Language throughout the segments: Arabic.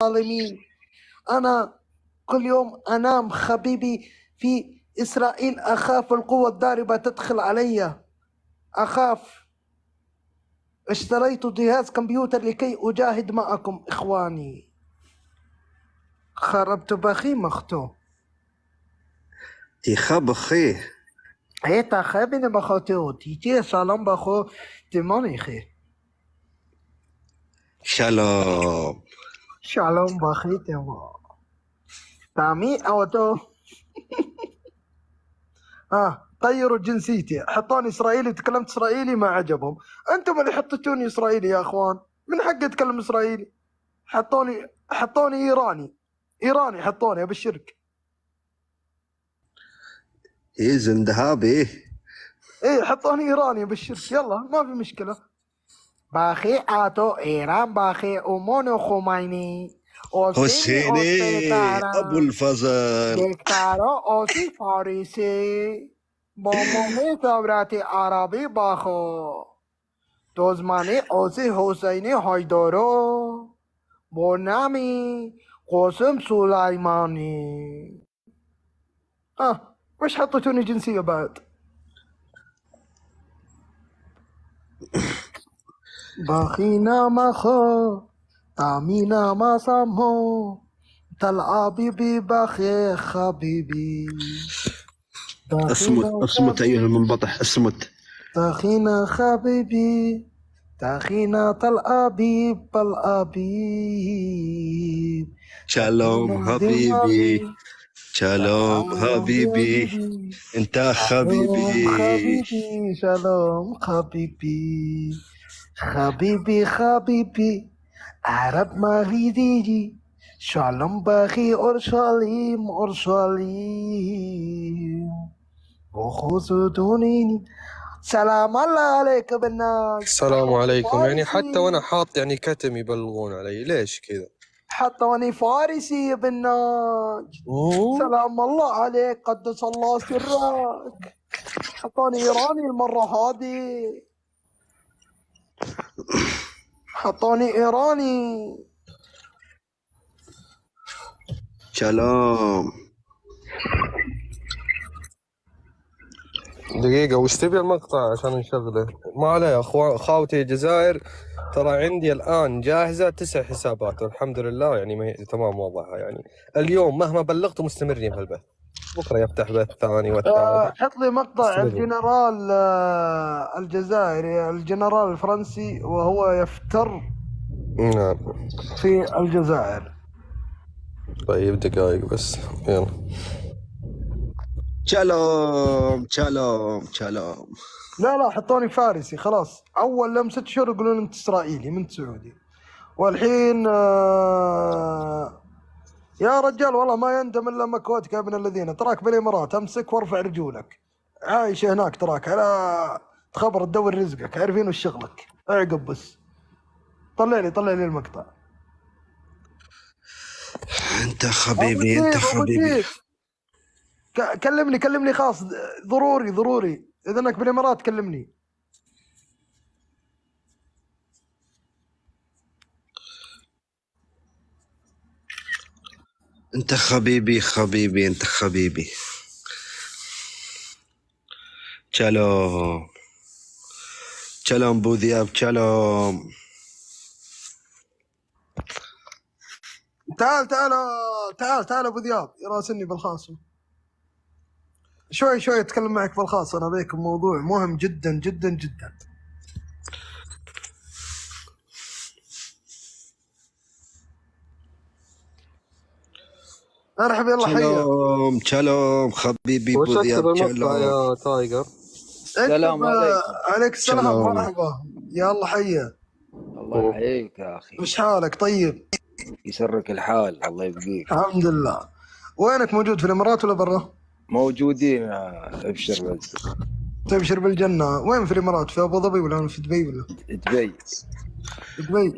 الظالمين. أنا كل يوم أنام حبيبي في إسرائيل، أخاف القوة الضاربة تدخل علي، أخاف. اشتريت جهاز كمبيوتر لكي أجاهد معكم إخواني. خربت بخي مختو تخاب خي هيتا خابين بخوتو تيتي سلام بخو تماني خي شالوم شالوم بخي تما تامي أو تو غيروا جنسيتي، حطوني إسرائيلي، تكلمت إسرائيلي ما عجبهم. أنتم اللي حطيتوني إسرائيلي يا أخوان، من حقي أتكلم إسرائيلي. حطوني إيراني حطوني أبشرك. إذن ذهابي إيه حطوني إيراني أبشرك، يلا ما في مشكلة. باخي آتو إيران باخي أمونو خميني حسيني أبو الفضل دكتارو أوسي فارسي بومومي ثوراتي عربي باخو دوزمانی اوسی حسینی هایدارو بونامی قاسم سليماني. وش حطيتوني جنسية بعد؟ باخينا مخو تامينا ما سامو تلعبي بباخي حبيبي. اصمت أيها المنبطح، اصمت. تاخينا حبيبي تاخينا طلعبيب بالأبيب. شالوم حبيبي شالوم حبيبي انت حبيبي شالوم حبيبي حبيبي عرب مغيدي شالوم باخي أورشليم وخذوني. سلام الله عليك بالناس. السلام عليكم. يعني حتى وانا حاط يعني كتم يبلغون علي، ليش كذا؟ حتى واني فارسي يا بالناج. سلام الله عليك، قدس الله سرك. حطوني ايراني المرة هذه، حطوني ايراني. شالوم. دقيقة، وش تبي المقطع عشان نشغله؟ ما عليه. خاوتي الجزائر ترى عندي الآن جاهزة 9 حسابات والحمد لله، يعني ما تمام وضعها. يعني اليوم مهما بلغت مستمرين في البث، بكرة يفتح بث ثاني والثالث. حط لي مقطع الجنرال الجزائري، الجنرال الفرنسي وهو يفتر نعم في الجزائر. طيب دقائق بس، يلا. شالوم. لا حطوني فارسي خلاص. اول لم 6 شهور يقولون انت اسرائيلي من سعودي، والحين يا رجال والله ما يندم الا مكوتك يا ابن الذين. تراك بالامارات، امسك وارفع رجولك، عايش هناك تراك على تخبر تدور رزقك، عارفين وش شغلك. اعقب بس، طلع لي المقطع. انت حبيبي كلمني خاص، ضروري اذا انك بالامارات كلمني. انت حبيبي انت حبيبي. شالوم بو ذياب. شالوم. تعال ابو ذياب، يراسلني بالخاص شوي اتكلم معك بالخاص. انا بيك موضوع مهم جدا جدا جدا. مرحبا، يلا حيا. شالوم حبيبي بو ذياب. شالوم يا تايجر. السلام عليكم. عليك السلام. مرحبا، يلا حيا. الله يحييك يا اخي. وش حالك؟ طيب يسرك الحال، الله يبقيك. الحمد لله. وينك، موجود في الامارات ولا برا؟ موجودين. ابشر بس. تبشر بالجنه. وين في الامارات؟ في ابو ظبي ولا في دبي ولا؟ دبي.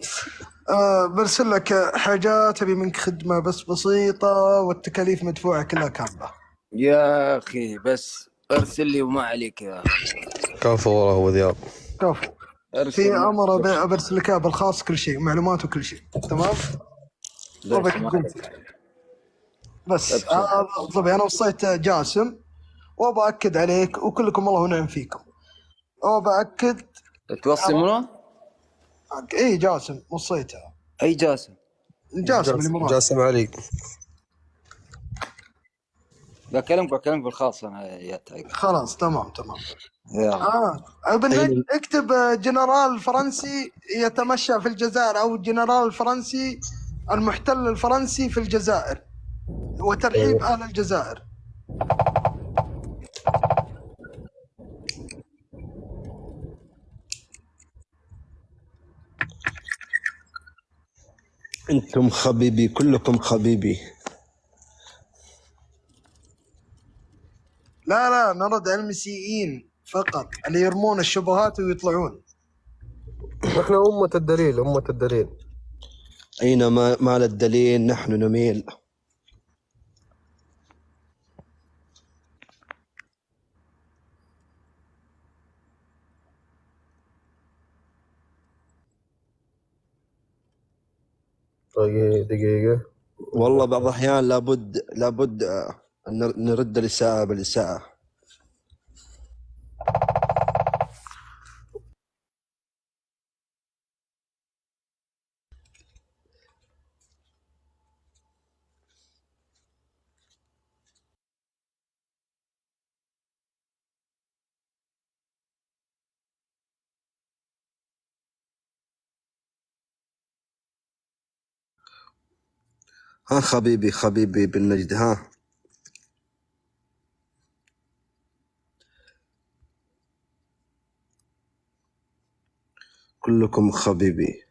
برسل لك حاجات، ابي منك خدمه بس بسيطه، والتكاليف مدفوعه كلها كامله. يا اخي بس ارسل لي وما عليك يا اخي. كفو والله ابو ذياب. كفو. في امر برسل لك بالخاص كل شيء، معلومات وكل شيء. تمام. طبعا ما قلت بس أبشر. طبعا انا وصيت جاسم، وبأكد عليك وكلكم الله ونعم فيكم، وبأكد. توصي منو؟ اي جاسم وصيتها، اي جاسم؟ جاسم الامارات. جاسم علي. بكلمك بالخاص انا يا تايجر. خلاص تمام. يلا. اكتب جنرال فرنسي يتمشى في الجزائر، او الجنرال الفرنسي المحتل الفرنسي في الجزائر، وترحيب اهل الجزائر. انتم خبيبي، كلكم خبيبي. لا نرد على المسيئين فقط اللي يرمون الشبهات ويطلعون. نحن أمة الدليل، أمة الدليل. أينما مال الدليل نحن نميل. طيب دقيقة. والله بعض الأحيان لابد أن نرد الإساءة بالإساءة. ها خبيبي بالنجد، ها كلكم خبيبي.